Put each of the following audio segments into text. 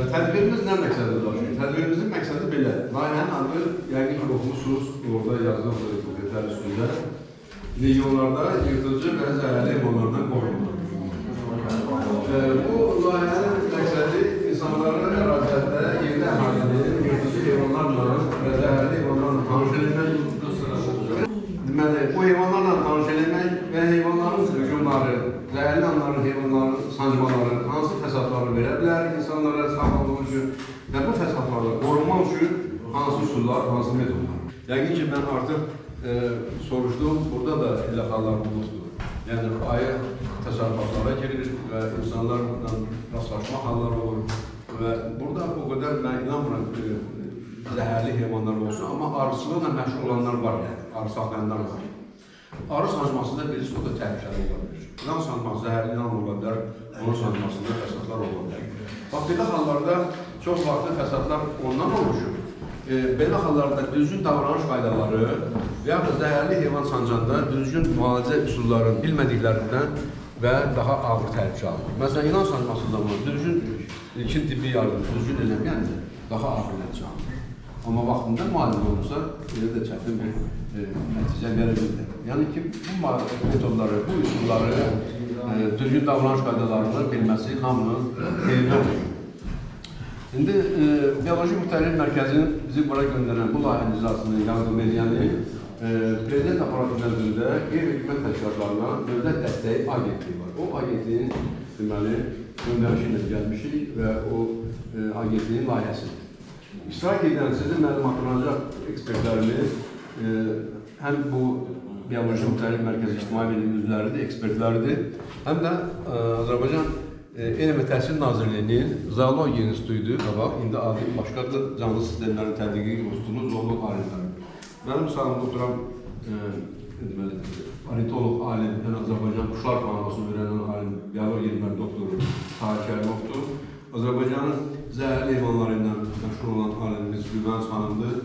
Tədbirimiz nə məqsədə daşıyır? Tədbirimizin məqsədi belə. Layihənin adı yəqin ki, oxumusunuz, orada yazılır bu üstündə. Regionlarda yırtıcı və zəhərli heyvanlardan qorunmaq. Bu layihənin məqsədi insanların ərazilərdə yerli əhalinin yırtıcı heyvanlarla və zəhərli heyvanlarla tanış edilmək. Deməli, bu heyvanlarla tanış edilmək və heyvanların hücumları, zəhərli anların, heyvanların sancmaları, hansı fəsadları verə bilər insanlara sağlamlığı üçün və bu fəsadlarla qorunmaq üçün hansı üsullar, hansı metodlar. Yəqin ki, mən artıq soruşdum, burada da elə hallar olubdur. Yəni, ayı təsərrüfatlara girir və insanlarla rastlaşma halları olur. Və burada o qədər mən inanmıram ki, zəhərli heyvanlar olsun, amma arıçılıqla məşğul olanlar var, yəni, arı saxlayanlar var. Arı sancmasında birisi o da təhlükəli ola bilir. İlan sancması zəhərli ilan ola bilər, onun sancmasında fəsadlar ola bilər. Bax, belə hallarda çox vaxtı fəsadlar ondan oluşur. Belə hallarda düzgün davranış qaydaları və ya da zəhərli heyvan sancanda düzgün müalicə üsullarını bilmədiklərindən və daha ağır təhlükə alır. Məsələn, ilan sancması zamanı düzgün ilkin tibbi yardım düzgün eləməyəndə daha ağır nəticə alır. Amma vaxtında müalicə olursa, elə də çətin bir nəticə verə bilir. Yəni ki, bu metodları, bu üsulları, düzgün davranış qaydalarını bilməsi hamının xeyrinə olur. İndi Bioloji Müxtəlif Mərkəzinin bizi bura göndərən bu layihənin icrasını yardım edəni Prezident aparatı nəzdində qeyri-hökumət təşkilatlarına dövlət dəstəyi agentliyi var. O agentliyin deməli göndərişi ilə gəlmişik və o agentliyin layihəsidir. İştirak edən sizin məlumatlanacaq ekspertlərimiz həm bu Bioloji Müxtəlif Mərkəzi İctimai Bilim üzvləridir, ekspertləridir, həm də Azərbaycan Elm və Təhsil Nazirliyinin Zoologiya İnstitutu qabaq, indi adı başqadır, canlı sistemlərin tədqiqi institutunun zoolog alimləri. Mənim sağımda oturan ornitolog alim, yəni Azərbaycan Quşlar Faunasını öyrənən alim, biologiya elmləri doktoru Tahir Kərimovdur. Azərbaycanın zəhərli heyvanları ilə məşğul olan alimimiz Gülbənz xanımdır,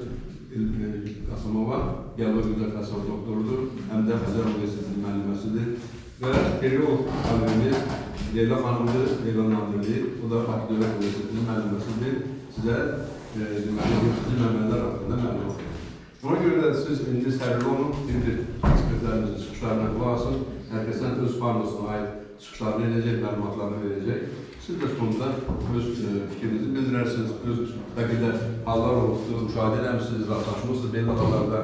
Qasımova, biologiya üzrə doktorudur, həm də Xəzər Universitetinin müəlliməsidir və period alimimiz Leyla xanımdır, Leyla Nadirli, o da Bakı Dövlət Universitetinin müəlliməsidir. Sizə yırtıcı məmələr haqqında məlumat verir. Buna görə də siz indi sərli olun, indi ekspertlərimizin çıxışlarına qulaq asın, hər kəsən öz farmasına aid çıxışlarını edəcək, məlumatlarını verəcək. Siz də sonunda öz fikrinizi bildirərsiniz, öz bəqədə hallar olubdur, müşahidə eləmişsiniz, rastlaşmışsınız, belə hallarda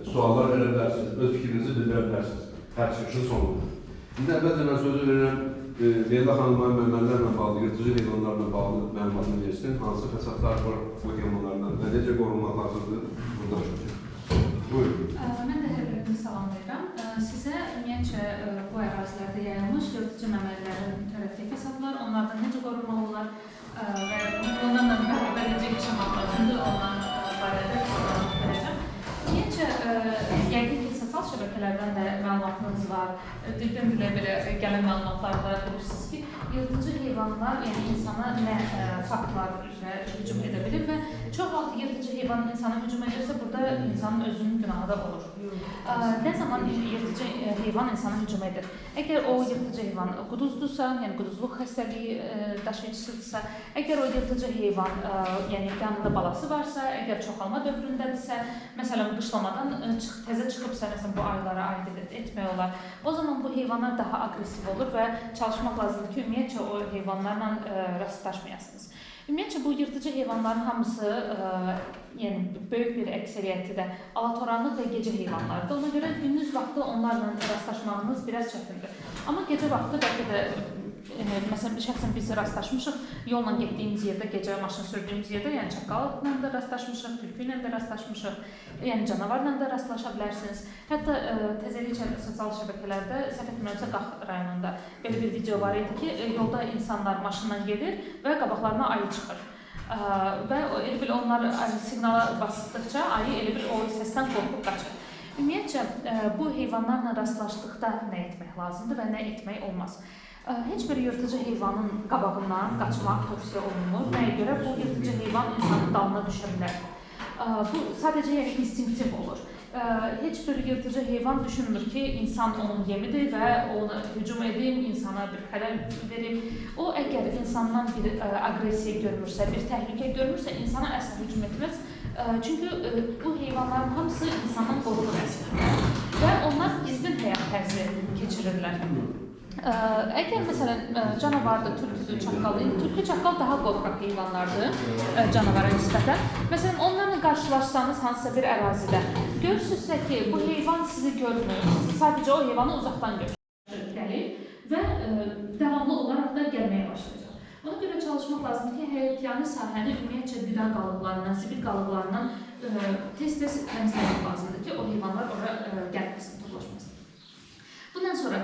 suallar verə bilərsiniz, öz fikrinizi bildirə bilərsiniz. Hər çıxışın sonunda. İndi əvvəlcə mən sözü verirəm, Leyla xanımların məmələrlə bağlı, yırtıcı heyvanlarla bağlı məlumatını versin, hansı fəsadlar var bu heyvanlardan və necə qorunmaq lazımdır, burada danışacaq. Buyurun. Mən də hər birinizi salamlayıram. Sizə ümumiyyətcə bu ərazilərdə yayılmış yırtıcı məməllərin törətdiyi fəsadlar, onlardan necə qorunmaq olar və onlarla bərabər necə yaşamaq lazımdır, onların barədə məlumat verəcəm. Ümumiyyətcə, yəqin ki, sosial şəbəkələrdən də məlumatınız var. Dildən dilə belə gələn məlumatlarda bilirsiniz ki, yırtıcı heyvanlar, yəni insana nə faktlar üzrə hücum edə bilir və çox vaxt yırtıcı heyvan insana hücum edirsə, burada insanın özünün günahı da olur. Nə zaman yırtıcı heyvan insana hücum edir? Əgər o yırtıcı heyvan quduzdursa, yəni quduzluq xəstəliyi daşıyıcısıdırsa, əgər o yırtıcı heyvan, yəni yanında balası varsa, əgər çoxalma dövründədirsə, məsələn, qışlamadan təzə çıxıbsa, məsələn, bu aylara aid etmək olar. O zaman bu heyvanlar daha aqressiv olur və çalışmaq lazımdır ki, ümumiyyətcə o heyvanlarla rastlaşmayasınız. Ümumiyyətcə, bu yırtıcı heyvanların hamısı, yəni böyük bir əksəriyyəti də alatoranlıq və gecə heyvanlardır. Ona görə gündüz vaxtı onlarla rastlaşmağınız biraz çətindir. Amma gecə vaxtı bəlkə də, məsələn, şəxsən biz rastlaşmışıq, yolla getdiyimiz yerdə, gecə maşın sürdüyümüz yerdə, yəni çaqqalla da rastlaşmışıq, tülkü ilə də rastlaşmışıq, yəni canavarla da rastlaşa bilərsiniz. Hətta təzəliklə sosial şəbəkələrdə, səhv etmirəmsə, Qax rayonunda belə bir video var idi ki, yolda insanlar maşınla gedir və qabaqlarına ayı çıxır. Və elə bil onlar siqnala basdıqca ayı elə bil o səsdən qorxub qaçır. Ümumiyyətcə, bu heyvanlarla rastlaşdıqda nə etmək lazımdır və nə etmək olmaz. Heç bir yırtıcı heyvanın qabağından qaçmaq tövsiyə olunmur. Nəyə görə? Bu yırtıcı heyvan insanın dalına düşə bilər. Bu sadəcə yəni instinktiv olur. heç bir yırtıcı heyvan düşünmür ki, insan onun yemidir və ona hücum edib, insana bir xələl verib. O, əgər insandan bir aqressiya görmürsə, bir təhlükə görmürsə, insana əsla hücum etməz. Çünki bu heyvanların hamısı insandan qorxur əslində və onlar gizlin həyat tərzi keçirirlər. Əgər məsələn canavardır, tülküdür, çaqqaldır, tülkü, çaqqal daha qorxaq heyvanlardır canavara nisbətən. Məsələn, onlarla qarşılaşsanız hansısa bir ərazidə görürsünüzsə ki, bu heyvan sizi görmür, sadəcə o heyvanı uzaqdan gəlir və davamlı olaraq da gəlməyə başlayacaq. Ona görə çalışmaq lazımdır ki, həyatyanı sahəni ümumiyyətcə qida qalıqlarından, zibil qalıqlarından tez-tez təmizləmək lazımdır ki, o heyvanlar ora gəlməsin, toplaşmasın. Bundan sonra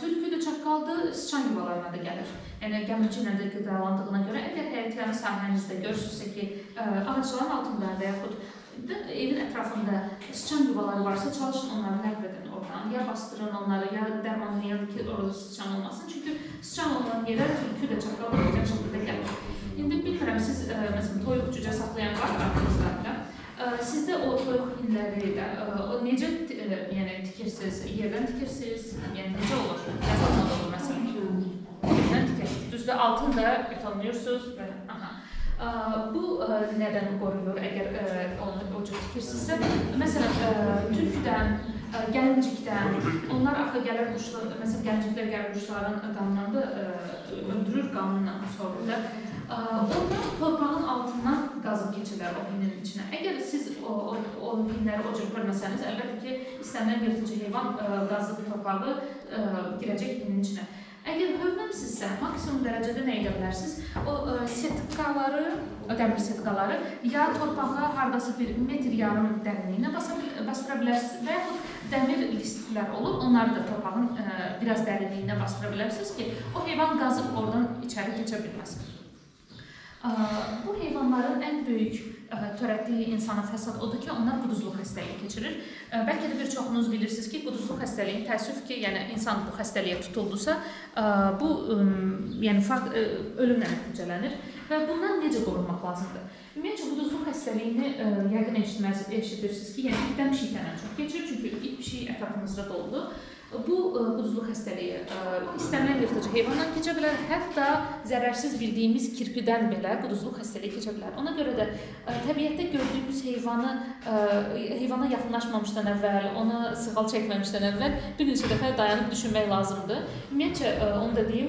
tülküdür, çaqqaldır, sıçan yuvalarına da gəlir. Yəni gəmirci ilə də qidalandığına görə, əgər həyatyanı sahənizdə görürsünüzsə ki, ağacların altında və yaxud evin ətrafında sıçan yuvaları varsa, çalışın onları ləğv edin oradan. Ya bastırın onları, ya dərmanlayın ki, orada sıçan olmasın. Çünki sıçan olan yerə tülkü də, çaqqal da olacaq şəkildə gəlir. İndi bilmirəm, siz məsələn toyuq cücə saxlayan var arxınızda. Sizdə o toyuq hinləri ilə necə tikirsiniz? Yerdən tikirsiniz? Yəni necə olur? Yazılma da olur məsələn. Yerdən tikirsiniz. Düzdür, altını da betonlayırsınız. Bu nədən qoruyur əgər onu o cür tikirsinizsə? Məsələn, tülküdən, gəlincikdən, onlar axı gəlir quşlar, məsələn gəlinciklər gəlir quşların qanından da öldürür, qanunla sorurlar. Onlar torpağın altından qazıb keçirlər o hinin içinə. Əgər siz o hinləri o cür görməsəniz, əlbəttə ki, istənilən yırtıcı heyvan qazıb torpağı girəcək hinin içinə. Əgər hövləmsizsə, maksimum dərəcədə nə edə bilərsiniz? O setkaları, dəmir setkaları ya torpağa hardasa bir metr yarım dərinliyinə bastıra bilərsiniz və yaxud dəmir listlər olur, onları da torpağın biraz dərinliyinə bastıra bilərsiniz ki, o heyvan qazıb oradan içəri keçə bilməsin. Bu heyvanların ən böyük törətdiyi insana fəsad odur ki, onlar quduzluq xəstəliyi keçirir. Bəlkə də bir çoxunuz bilirsiniz ki, quduzluq xəstəliyi təəssüf ki, yəni insan bu xəstəliyə tutuldusa, bu ölümlə nəticələnir və bundan necə qorunmaq lazımdır? Ümumiyyətcə, quduzluq xəstəliyini yəqin eşidirsiniz ki, yəni itdən pişikdən ən çox keçir, çünki it pişik ətrafımızda doludur. Bu quduzluq xəstəliyi istənilən yırtıcı heyvandan keçə bilər, hətta zərərsiz bildiyimiz kirpidən belə quduzluq xəstəliyi keçə bilər. Ona görə də təbiətdə gördüyümüz heyvana yaxınlaşmamışdan əvvəl, ona sığal çəkməmişdən əvvəl bir neçə dəfə dayanıb düşünmək lazımdır. Ümumiyyətcə, onu da deyim,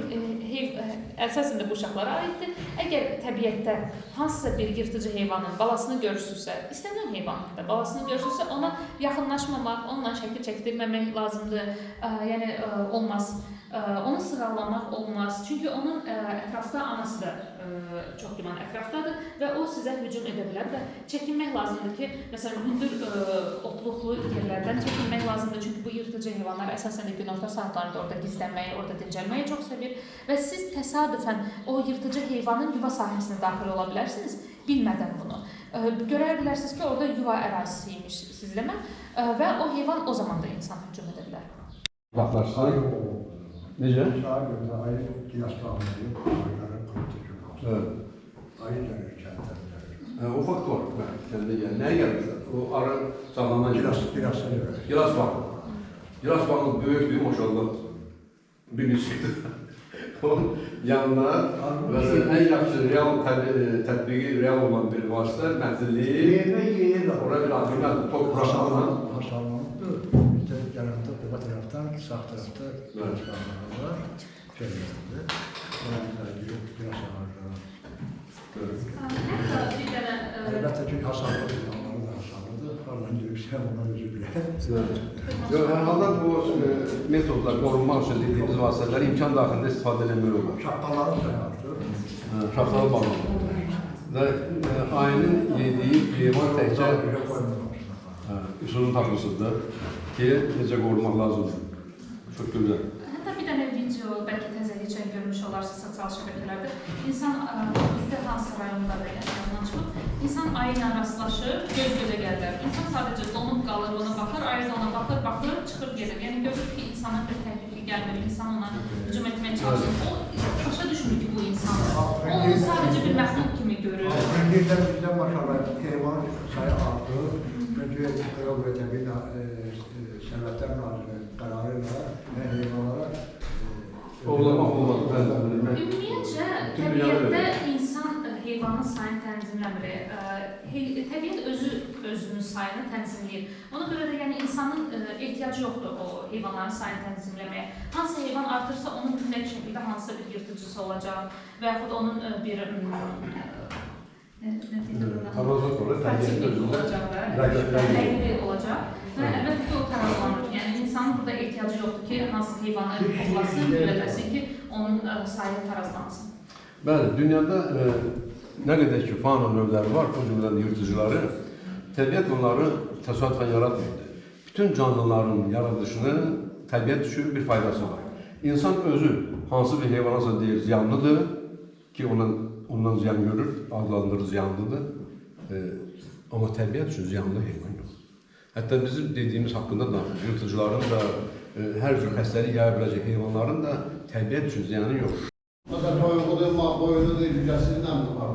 əsasında bu uşaqlara aiddir. Əgər təbiətdə hansısa bir yırtıcı heyvanın balasını görürsünüzsə, istənilən heyvanın balasını görürsünüzsə, ona yaxınlaşmamaq, onunla şəkil çəkdirməmək lazımdır. Yəni olmaz. Onu sığallamaq olmaz. Çünki onun ətrafda anası da çox güman ətrafdadır və o sizə hücum edə bilər və çəkinmək lazımdır ki, məsələn, hündür otluqlu yerlərdən çəkinmək lazımdır. Çünki bu yırtıcı heyvanlar əsasən də günorta saatlarında orada gizlənməyi, orada dincəlməyi çox sevir və siz təsadüfən o yırtıcı heyvanın yuva sahəsinə daxil ola bilərsiniz, bilmədən bunu. Görə bilərsiniz ki, orada yuva ərazisiymiş sizləmə və o heyvan o zaman da insan hücum edə bilər. Baxlarsan, necə? Sağa görə ayı gilas bağlayıb, ayıları qurtucu qalsın. Ayı dönür, kəndə dönür. O fakt var, kəndə gəlir. Nəyə gəlmişlər? O arı canlanan Gilasını görür. Gilas bağlı. Gilas bağlı böyükdür, maşallah. Bir neçədir. Onun yanına ən yaxşı real tətbiqi real olan bir vasitə, mətinliyi, oraya bir adını Hasanlanıbdır. Bizdə gələndə bu tərəfdən, sağ tərəfdə gilas bağları var. Şeylərdir. Orada gilas ağacları. Əlbəttə ki, hasanlıdır, yanları da hasanlıdır. Hardan giribsə, ona özü bilər. Hər halda bu metodlar, qorunmaq üçün dediyimiz vasitələri imkan daxilində istifadə edilmək olur. Şapkaları sayardır. Şapkalı bağlı. Və ayının yediyi heyvan təkcə üsulun tapısıdır ki, necə qorunmaq lazımdır. Çox gözəl. Hətta bir dənə video, bəlkə təzə geçən görmüş olarsınız sosial şəbəkələrdə. İnsan, bizdə hansı rayonda da yaşayandan çıxıb, insan ayı ilə rastlaşır, göz-gözə gəlirlər. İnsan sadəcə donub qalır, ona baxır, ayı da ona baxır, çıxır gelir. Yəni görür ki, insana bir təhlükə gəlmir, insan ona hücum etməyə çalışır. O başa düşmür ki, bu insandır. O onu sadəcə bir məxluq kimi görür. Birdən maşallah heyvan sayı artır, Çünkü Kral ve Təbii Sərvətlər Nazirinin qərarıyla və heyvanlara Ovlamaq olmadı. Bəli. Ümumiyyətcə, təbiətdə insan heyvanın sayını tənzimləmir. Təbiət özünün sayını tənzimləyir. Ona görə də yəni insanın ehtiyacı yoxdur o heyvanların sayını tənzimləməyə. Hansı heyvan artırsa, onun mütləq şəkildə hansısa bir yırtıcısı olacaq və yaxud onun bir rəqibi olacaq və əlbəttə ki, o tarazlanır. Yəni insanın burada ehtiyacı yoxdur ki, hansı heyvanı toplasın, eləsin ki, onun sayı tarazlansın. Bəli, dünyada nə qədər ki, fauna növləri var, o cümlədən yırtıcıları, təbiət onları təsadüfən yaratmırdı. Bütün canlıların yaradışının təbiət üçün bir faydası var. İnsan özü hansı bir heyvanasa deyir, ziyanlıdır ki, ondan ziyan görür, adlandırır ziyanlıdır. Amma təbiət üçün ziyanlı heyvan yox. Hətta bizim dediyimiz haqqında da yırtıcıların da hər cür xəstəlik yaya biləcək heyvanların da təbiət üçün ziyanı yox. Mesela toyuğudur, boyunudur, yücəsindən var.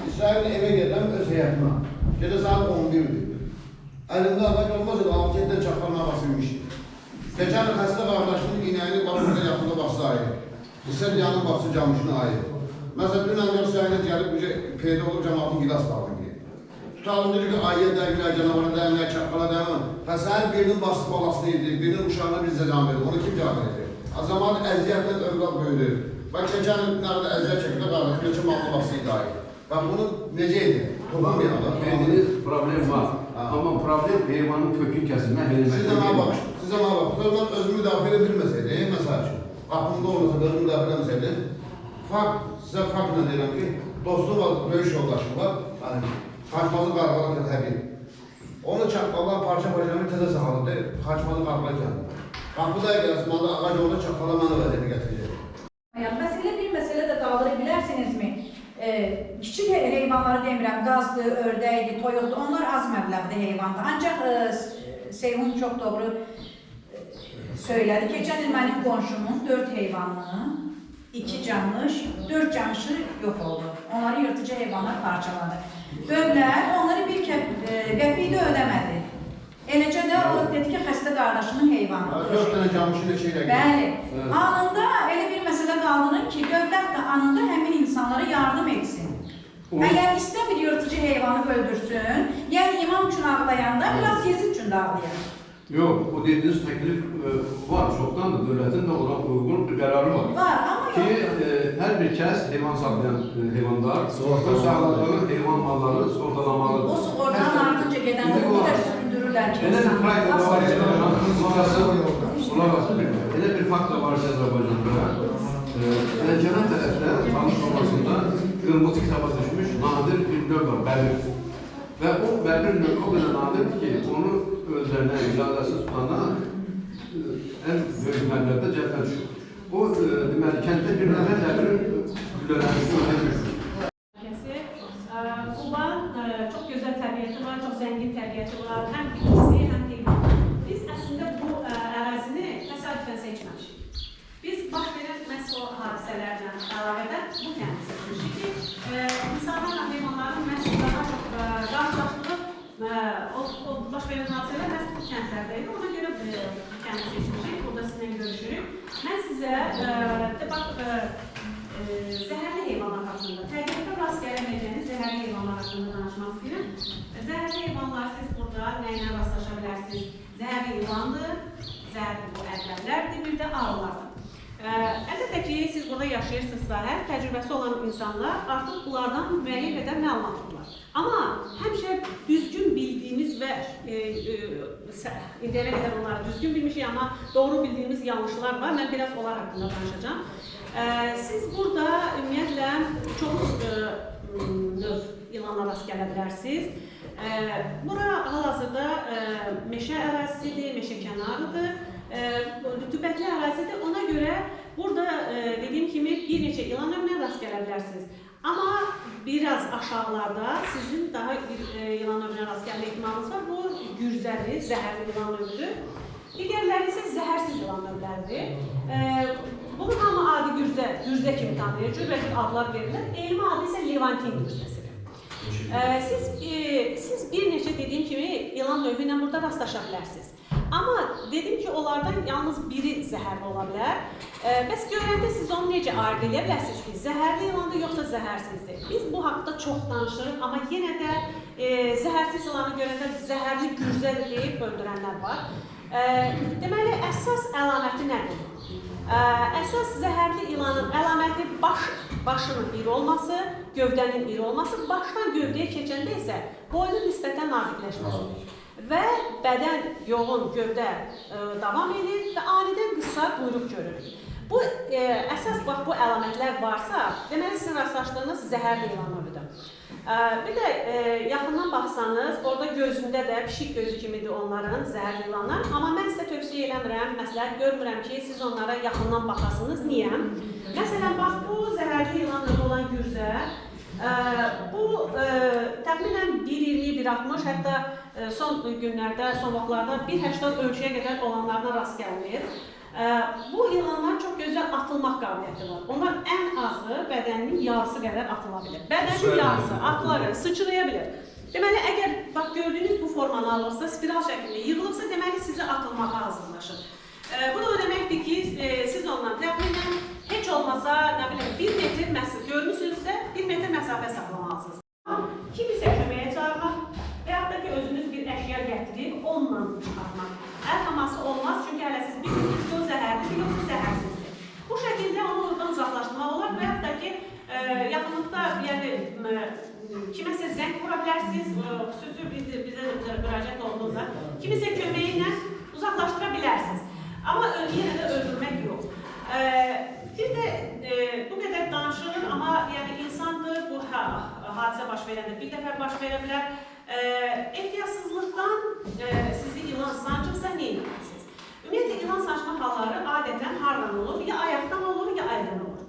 İsrail eve gələm öz həyatına. Gecə saat 11'dir. Əlində ağac olmaz, amcetdən çaparına basılmışdı. Keçən xəstə qardaşının inəyini başında yaxında bası ayır. İstər yanın bası camışına ayır. Mesela dün əngəl səhələ gəlib peyda olur, cəmatın gilas qaldı ki. Tutalım dedi ki, ayıya dəyirlər, canavara dəyirlər, çapqala dəyirlər. Fəsəhər birinin bası balasını yedir, birinin uşağına bir zəcan verir. Onu kim cavab edir? Zaman əziyyətlə övlad böyüdür. Bak keçən nerede əziyyət çəkində qardaş, neçə mallı bası idayı. Bak bunu necə edir? Toxunmayalım. Kendiniz problem var. Amma problem heyvanın kökün kəsilmə, Siz də mənə baxın. Siz də mənə baxın. Mən özümü müdafiə edə bilməsəydim, məsəl üçün. Qapımda olmasa, özümü müdafiə edəməsəydim. Sizə faktla deyirəm ki, dostum var, döyüş yoldaşım var. Xaçmalı qarqalı təbii. Onu çaqqallar parça-parçalarını təzə saxalıdır. Xaçmalı qarqalı kəndi. Qapıda gəlsin, mənə ağac orada çaqqala mənə vəziyyəti gətirəcək. Məsələ bir məsələ də qaldırı bilərsinizmi? Kiçik heyvanları demirəm, qazdır, ördəkdir, toyuqdur, onlar az məbləğdə heyvandır. Ancaq Seyhun çox doğru söylədi. Keçən il mənim qonşumun 4 heyvanı, 2 camış, 4 camışı yox oldu. Onları yırtıcı heyvanlar parçaladı. Dövlət onları bir qəpik də ödəmədi. Eləcə də o dedi ki, xəstə qardaşının heyvanı. 4 dənə camışı da şeylə gəlir. Bəli. Anında elə bir məsələ qaldırır ki, dövlət də anında həmin insanlara yardım etsin. Əgər istəmir yırtıcı heyvanı öldürsün, yəni imam üçün ağlayanda biraz Yezid üçün də ağlayır. Yox, o dediyiniz təklif var, çoxdan da dövlətin də ona uyğun bir qərarı var. Var, amma yox. Ki, hər bir kəs heyvan saxlayan heyvanlar, öz saxladığı heyvan malları sığortalamalıdır. O sığortadan artınca gedəndə bu qədər süründürürlər ki, Elə bir fakt da var ki, elə bir fakt da var ki, Azərbaycanda. Lənkəran tərəfdə, Tanış olmasında qırmızı kitaba düşmüş nadir bir növ var, bəbir. Və o bəbir növü o qədər nadirdir ki, onu özlərinə icazəsiz tutana ən böyük məbləğdə cəbhə düşür. O, deməli, kənddə bir nəfər bəbirin güllələnmişi öldürmüşdür. Quban çox gözəl təbiəti var, çox zəngin təbiəti var, həm bitkisi, həm heyvan. Biz əslində bu ərazini təsadüfən seçməmişik. Biz baş verən məhz o hadisələrlə əlaqədar bu kəndi seçmişik ki, insanlarla heyvanların məhz daha çox qarşılaşdırıb, o baş verən hadisələr məhz bu kəndlərdəydi. Ona görə bu kəndi seçmişik, burada sizinlə görüşürük. Mən sizə, zəhərli heyvanlar haqqında, təbiətdə rast gəlməyəcəyiniz zəhərli heyvanlar haqqında danışmaq istəyirəm. Zəhərli heyvanlar siz burada nə ilə rastlaşa bilərsiniz? Zəhərli heyvandır, zəhərli bu ədvəllərdir, bir də arılardır. Əlbəttə ki, siz burada yaşayırsınızsa, hər təcrübəsi olan insanlar artıq bunlardan müəyyən qədər məlumat tuturlar. Amma həmişə düzgün bildiyimiz və indiyənə qədər onları düzgün bilmişik, amma doğru bildiyimiz yanlışlar var. Mən biraz onlar haqqında danışacağım. Siz burada ümumiyyətlə çox növ ilanla rast gələ bilərsiniz. Bura hal-hazırda meşə ərazisidir, meşə kənarıdır, rütubətli ərazidir. Ona görə burada dediyim kimi bir neçə ilan növünə rast gələ bilərsiniz. Amma biraz aşağılarda sizin daha bir ilan növünə rast gəlmə ehtimalınız var. Bu gürzəli, zəhərli ilan növüdür. Digərləri isə zəhərsiz ilan növləridir. Bunu hamı adi gürzə kimi tanıyır, cürbəcür adlar verilir. Elmi adı isə Levantin gürzəsidir. Siz bir neçə dediyim kimi ilan növü ilə burada rastlaşa bilərsiniz. Amma dedim ki, onlardan yalnız biri zəhərli ola bilər. Bəs görəndə siz onu necə ayırd edə bilərsiniz ki, zəhərli ilandır yoxsa zəhərsizdir? Biz bu haqda çox danışırıq, amma yenə də zəhərsiz ilanı görəndə zəhərli gürzədir deyib öldürənlər var. Deməli, əsas əlaməti nədir? Əsas zəhərli ilanın əlaməti başının iri olması, gövdənin iri olması, başdan gövdəyə keçəndə isə boynun nisbətən nazikləşməsidir. Və bədən yoğun gövdə davam edir və anidən qısa quyruq görürük. Bu əsas bu əlamətlər varsa, deməli sizin rastlaşdığınız zəhərli ilan növüdür. Bir də yaxından baxsanız, orada gözündə də pişik gözü kimidir onların zəhərli ilanlar. Amma mən sizə tövsiyə eləmirəm, məsləhət görmürəm ki, siz onlara yaxından baxasınız. Niyə? Məsələn, bax, bu zəhərli ilan növü olan gürzə, bu təxminən 1.20-1.60, hətta son günlərdə, son vaxtlarda 1.80 ölçüyə qədər olanlarına rast gəlinir. Bu ilanlar çox gözəl atılmaq qabiliyyəti var. Onlar ən azı bədəninin yarısı qədər atıla bilir. Bədənin yarısı atıla bilir, sıçraya bilir. Deməli, əgər gördüyünüz bu formanı alırsa, spiral şəklində yığılıbsa, deməli sizi atılmağa hazırlaşır. Bu da o deməkdir ki, siz ondan təxminən heç olmasa, nə biləm, 1 metr görmüsünüzsə, 1 metr məsafə saxlamalısınız. Kimisə köməyə çağırmaq və yaxud da ki, özünüz bir əşya gətirib, onunla çıxartmaq. Əl haması olmaz, çünki hələ siz bilirsiniz ki, o zəhərlidir, yoxsa zəhərsizdir. Bu şəkildə onu oradan uzaqlaşdırmaq olar və yaxud da ki, yaxınlıqda, yəni, kiməsə zəng vura bilərsiniz, xüsusi bizə müraciət olduğunda, kimisə köməyi ilə uzaqlaşdıra bilərsiniz. Amma yenə də öldürmək yox. Bir də bu qədər danışılır, amma yəni insandır, bu hadisə baş verəndə bir dəfə baş verə bilər. Ehtiyatsızlıqdan sizi ilan sancırsa nə edirsiniz? Ümumiyyətlə, ilan sancma halları adətən hardan olur? Ya ayaqdan olur, ya əldən olur.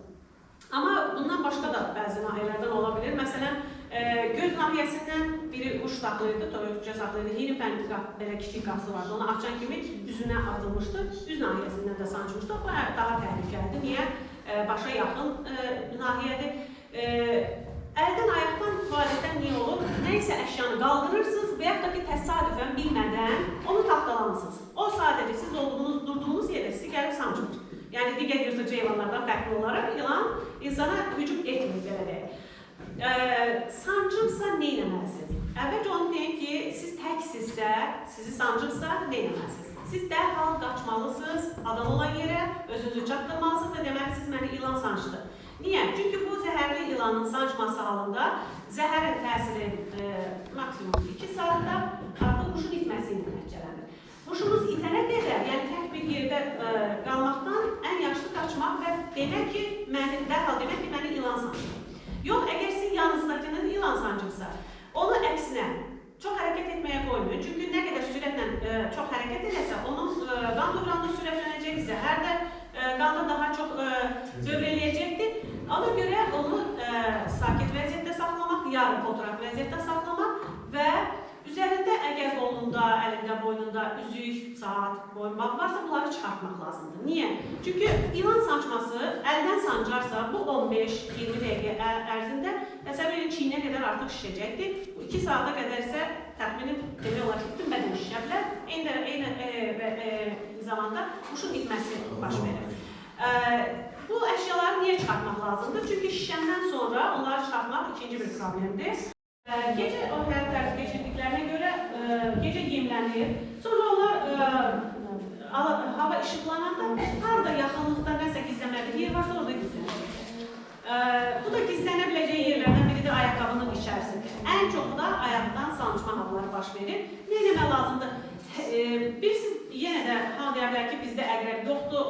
Amma bundan başqa da bəzi nahiyələrdən ola bilir. Məsələn, göz nahiyəsindən biri uç saxlayırdı, toyuqca saxlayırdı, hinipən belə kiçik qapısı vardı, onu açan kimi üzünə atılmışdı, üz nahiyəsindən də sancmışdı. Bu daha təhlükəlidir. Niyə? Başa yaxın nahiyədir. Əldən, ayaqdan bu adətən niyə olur? Nəysə əşyanı qaldırırsınız və yaxud da ki, təsadüfən bilmədən onu taxtalanırsınız. O sadəcə siz durduğunuz yerdə sizi gəlib sancılır. Yəni, digər yırtıcı heyvanlardan fərqli olaraq ilan insana hücum etmir, belə deyək. Sancırsa nə etməlisiniz? Əvvəlcə onu deyim ki, siz təksizsə, sizi sancırsa nə etməlisiniz? Siz dərhal qaçmalısınız, adam olan yerə, özünüzü çatdırmalısınız və deməli, siz məni ilan sancdı. Niyə? Çünki bu zəhərli ilanın sancması halında zəhərin təsiri maksimum 2 saatda artıq quşun itməsi ilə nəticələnir. Quşumuz itənə qədər, yəni tək bir yerdə qalmaqdan ən yaxşı qaçmaq və demək ki, dərhal demək ki, məni ilan sancdı. Yox, əgər siz yanınızdakının ilan sancırsa, onu əksinə çox hərəkət etməyə qoymuyor. Çünki nə qədər sürətlə çox hərəkət edəsə, onun qan dövranı sürətlənəcək, zəhər də qanda daha çox dövrələyəcəkdir. Ona görə onu sakit vəziyyətdə saxlamaq, yarım oturaq vəziyyətdə saxlamaq və üzərində əgər qolunda, əlində, boynunda üzük, saat, boyunbaq varsa, bunları çıxartmaq lazımdır. Niyə? Çünki ilan sancması əldən sancarsa, bu 15-20 dəqiqə ərzində təsəvvür edin, çiynə qədər artıq şişəcəkdir. Bu 2 saata qədər isə təxmini demək olar ki, bütün bədən şişə bilər. Eyni zamanda quşun itməsi baş verir. Bu əşyaları niyə çıxartmaq lazımdır? Çünki şişəndən sonra onları çıxartmaq ikinci bir problemdir. Gecə o həyat tərzi keçirdiklərinə görə gecə yemlənir. Sonra onlar hava işıqlananda harada yaxınlıqda nəsə gizlənməli yer varsa orada gizlənir. Bu da gizlənə biləcəyi yerlərdən biri də ayaqqabının içərisidir. Ən çox da ayaqdan sancma halları baş verir. Nə eləmək lazımdır? Birisi yenə də deyə bilər ki, bizdə əqrəb yoxdur,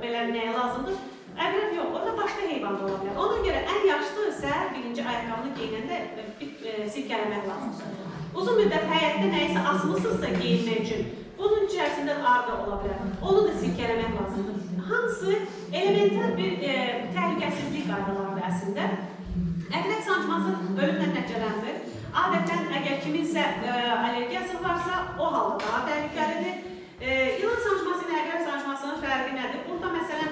belə nəyə lazımdır? Əqrəb yox, orada başqa heyvan da ola bilər. Ona görə ən yaxşısı isə birinci ayaqqabını geyinəndə silkələmək lazımdır. Uzun müddət həyətdə nəyisə asmısınızsa geyinmək üçün, bunun içərisində arqa ola bilər. Onu da silkələmək lazımdır. Hansı elementar bir təhlükəsizlik qaydalarıdır əslində. Əqrəb sancması ölümlə nəticələndir. Adətən, əgər kiminsə allergiyası varsa, o halda daha təhlükəlidir. İlan sancması ilə əqrəb sancmasının fərqi nədir? Burada məsələn,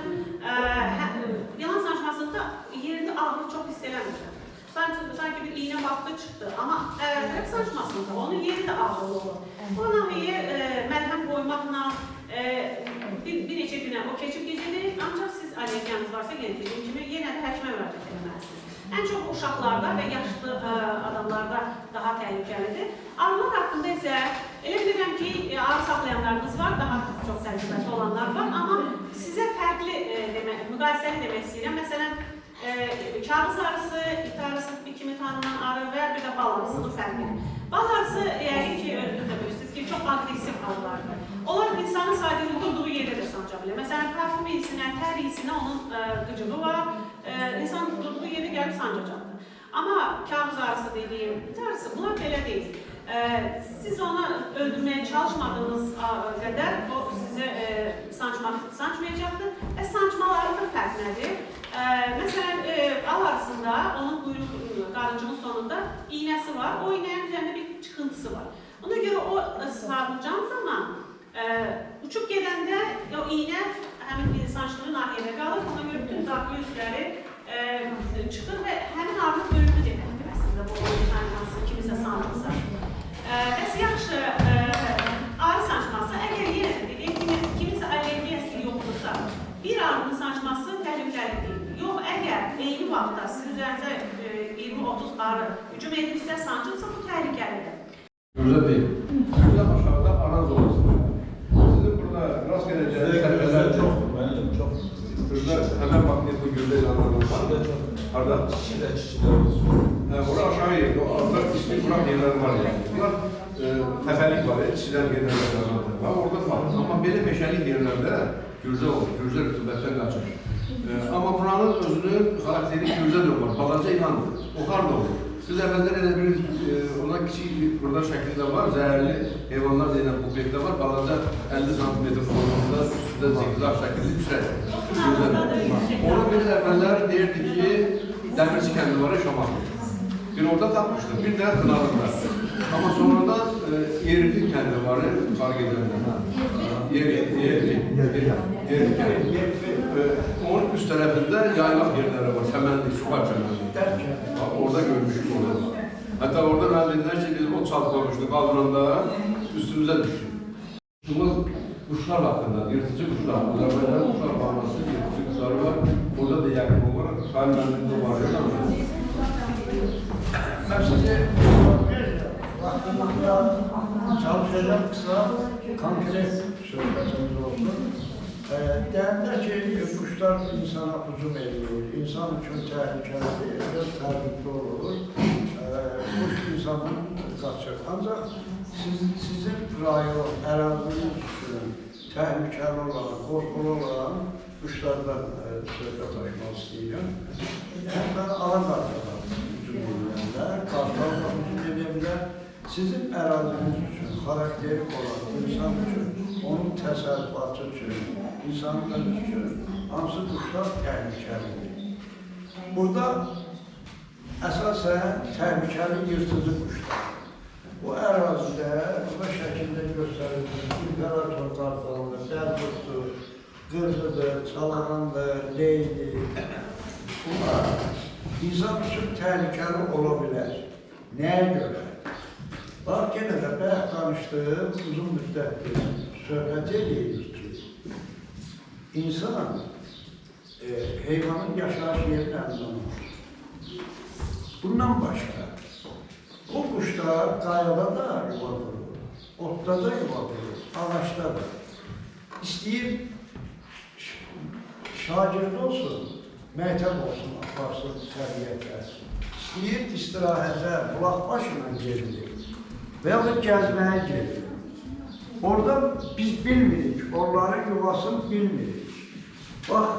ilan sancmasında yerində ağrı çox hiss eləmirsən. Sanki bir iğne baktı çıxdı. Amma tərəf sancmasında onun yeri də ağır olur. Ona məlhəm qoymaqla bir neçə günə o keçib gecədir. Ancaq siz allergiyanız varsa, yenə dediyim kimi, yenə də həkimə müraciət etməlisiniz. Ən çox uşaqlarda və yaşlı adamlarda daha təhlükəlidir. Ağrılar haqqında isə elə bilirəm ki, ağrı saxlayanlarınız var, daha çox təcrübəsi olanlar var. Amma sizə fərqli, müqayisəli demək istəyirəm. Məsələn, kağız ağrısı, it ağrısı kimi tanınan ağrı və bir də bal ağrısının fərqidir. Bal ağrısı, yəqin ki, özünüz də bilirsiniz ki, çox agresiv ağrılardır. Onlar insanın sadəcə durduğu yerdə də sanca bilir. Məsələn, parfüm iyisinə, tər iyisinə onun qıcığı var. İnsan durduğu yerə gəlib sancacaqdır. Amma kağız ağrısı dediyim, it ağrısı, bunlar belə deyil. Siz ona öldürməyə çalışmadığınız qədər o sizə sancmayacaqdır. Və sancmalarının fərq nədir? Məsələn, bal ağrısında onun quyruq qarıncının sonunda iğnəsi var. O iğnənin üzərində bir çıxıntısı var. Ona görə o sarılacağım zaman uçub gedəndə o iğnə həmin sancdığı nahiyədə qalır. Ona görə bütün daxili üzvləri çıxır və həmin ağrını bölümlü deməkdir əslində bu hansı kimisə sancılsa. Bəs yaxşı, ağrı sancması, əgər yenə də dediyim kimi, kimisə allergiyası yoxdursa, bir ağrının sancması təhlükəli deyil. Yox, əgər eyni vaxtda sizin üzərinizə 20-30 ağrı hücum edilsə, sancılsa, bu təhlükəlidir. Gözə deyil. Gözəm aşağıda araz olasınız. Sizin burada rast gələcəyiniz səhvələr çoxdur, mənim çox. Gözdə həmən bax, bu gözdə ilanlarınız var. Harada? Çiçilər. Ora aşağı yerdə, orada istik buram yerləri var yani. Bunlar təfəlik var, çiçilər yerlərdə var. Orada var. Amma belə meşəlik yerlərdə gürcə olur, gürcə rütubətdən qaçır. Amma buranın özünün xarakteri gürcə də var, balaca ilandır. O harda olur? Biz əvvəllər elə bir, ona kiçik burada şəklində var, zəhərli heyvanlar deyilən bu bekdə var, balaca 50 cm formunda üstündə zigzag şəkilli düşər. Onu biz əvvəllər deyirdik ki, Dəmirçi kəndi var, Şamak. Bir orada tapmışdır, bir də Qınarlıqlar. Amma sonradan Yerli kəndi var, farq edəndə. Yerli kəndi. Onun üst tərəfində yaylaq yerləri var, çəmənlik, suqar çəmənlik. Orada görmüşük orada. Hətta orada mən dedilər ki, biz o çat qoymuşduq, qaldıranda üstümüzə düşdük. Quşlar haqqında, yırtıcı quşlar, Azərbaycan quşlar bağlaması, yırtıcı quşları var. Orada da yakın olur, Xayl məndində var. Ben size vaxtımızda çalışacağım kısa, konkret söhbətimiz olsun. Deyəndə ki, quşlar insana hücum edilir, insan üçün təhlükəlidir, biraz təhlükəli olur. Quş insanın qaçır. Ancaq sizin rayon, əraziniz üçün təhlükəli olan, qorxulu olan quşlardan söhbət açmaq istəyirəm. Hətta ağırlardan hücum edənlər, qartlarla hücum edənlər sizin əraziniz üçün, xarakteri olan insan üçün, onun təsərrüfatı üçün, insanlar üçün hansı quşlar təhlükəlidir. Burada əsasən təhlükəli yırtıcı quşlar. Bu ərazidə bu şəkildə göstərilir, imperator qartaldır, dərburdur, qırğıdır, çalağandır, leydir. Bunlar insan üçün təhlükəli ola bilər. Nəyə görə? Bax, yenə də bayaq danışdığım uzun müddətdir söhbət edirik ki, insan heyvanın yaşayış yerini əmzan olur. Bundan başqa, o quşlar qayada da yuva qurur, otda da yuva qurur, ağaçda da. İstəyir şagird olsun, məktəb olsun, aparsın, təbiətlər. İstəyir istirahətə, bulaq başına gerilir və ya da gəzməyə gedir. Orada biz bilmirik, onların yuvasını bilmirik. Bax,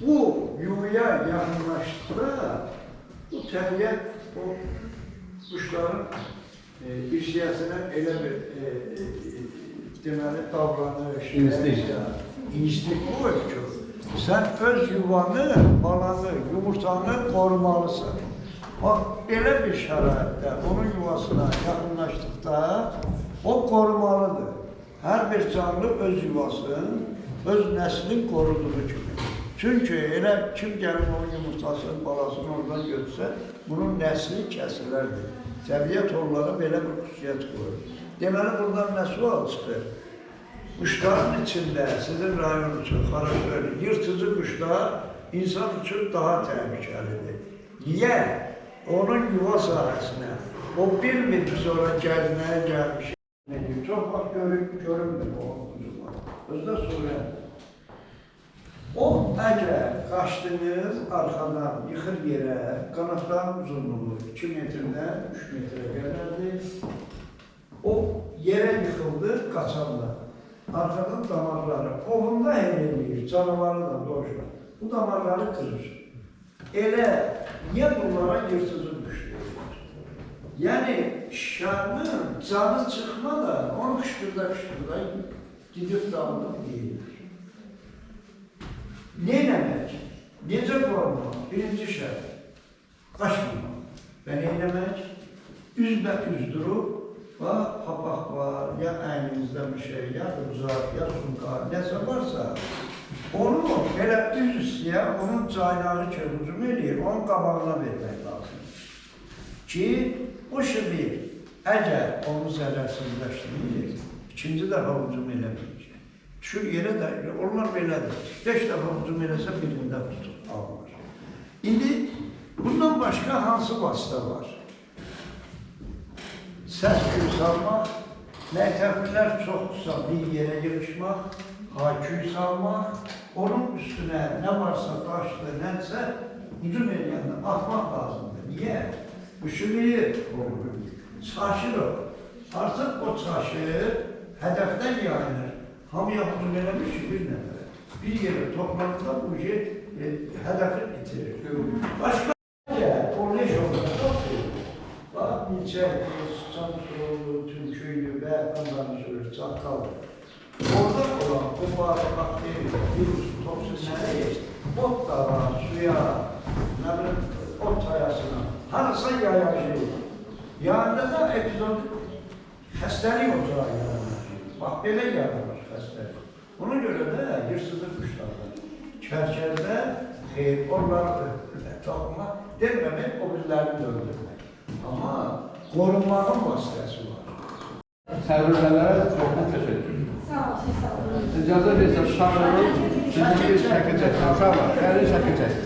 bu yuvaya yaxınlaşdıqda, bu təbiət, o quşların irsiyyəsinə elə bir deməli davranış, instinkt qoyur ki, sən öz yuvanı, balanı, yumurtanı qorumalısan. Bax, belə bir şəraitdə onun yuvasına yaxınlaşdıqda o qorumalıdır. Hər bir canlı öz yuvasını, öz nəslini qoruduğu kimi. Çünkü elə kim gəlib onun yumurtasını, balasını oradan götürsə, bunun nəsli kəsilərdir. Təbiət onlara belə bir xüsusiyyət qoyur. Deməli, buradan nə sual çıxır? Quşların içində, sizin rayon üçün, xarakteri, yırtıcı quşlar insan üçün daha təhlükəlidir. Niyə? Onun yuva sahəsinə, o bilmir biz ora gəlməyə gəlmişik. Çox vaxt görünmür o quzuma. Özdə surədir. O, əgər qaçdınız arxadan yıxır yerə, qanatların uzunluğu 2 metrdən 3 metrə qədərdir. O yerə yıxıldı, qaçanda. Arxadan damarları, ovunda eləyir, canavarı da doğuşlar. Bu damarları kırır. Elə, niyə bunlara yırtıcı düşürlər? Yəni, şarnın canı çıxmadan, onu kışkırda gidib dağılıb deyilir. Neyləmək? Necə qorumaq? Birinci şərt, qaçmamaq. Və neyləmək? Üzbət-üz durub, papaq var, ya əyninizdə bir şey, ya uzaq, ya sunqa, nəsə varsa, onu belə üz üstəyə, onun caynağı ki, hücum edir, onun qabağına vermək lazım. Ki, o şibir, əgər onu zərərsizləşdirir, ikinci dəfə hücum eləməyəcək. Düşür yerə də, onlar belədir. 5 dəfə hücum eləsə birində tutub alınır. İndi bundan başqa hansı vasitə var? Səs-küy salmaq, məktəblər çoxdursa bir yerə yığışmaq, hay-küy salmaq, onun üstünə nə varsa daşdır, nədirsə, hücum eləyəndə atmaq lazımdır. Niyə? Üşümür, çaşır o. Artıq o çaşır, hədəfdən yayınır. Hamıya hücum eləmiş ki, bir nəfərə. Bir yerə toplantıda bu hədəfi itirir. Başqa o leş olur, çoxdur. Bax, milçəkdir, Samsunlu, Tülküydü və danışılır, çaqqaldır. Orada olan bu bakteri, virus, toksinləri, ot dava, suya, ot tayasına, harasa yayacaq. Yanında da epizodik xəstəlik ocağı yaranır. Bax, belə yaranır xəstəlik. Ona görə də yırsızı quşlardır. Kərkəzdə xeyr, onları tapmaq, deməmək, o birlərini öldürmək. Amma qorunmağın vasitəsi var. Sərvərlərə çoxdan təşəkkür. Sağ ol, siz sağ olun. İcazə verirsə, uşaqların sizin bir şəkil çəksin. Uşaqlar, gəlin şəkil çəksin.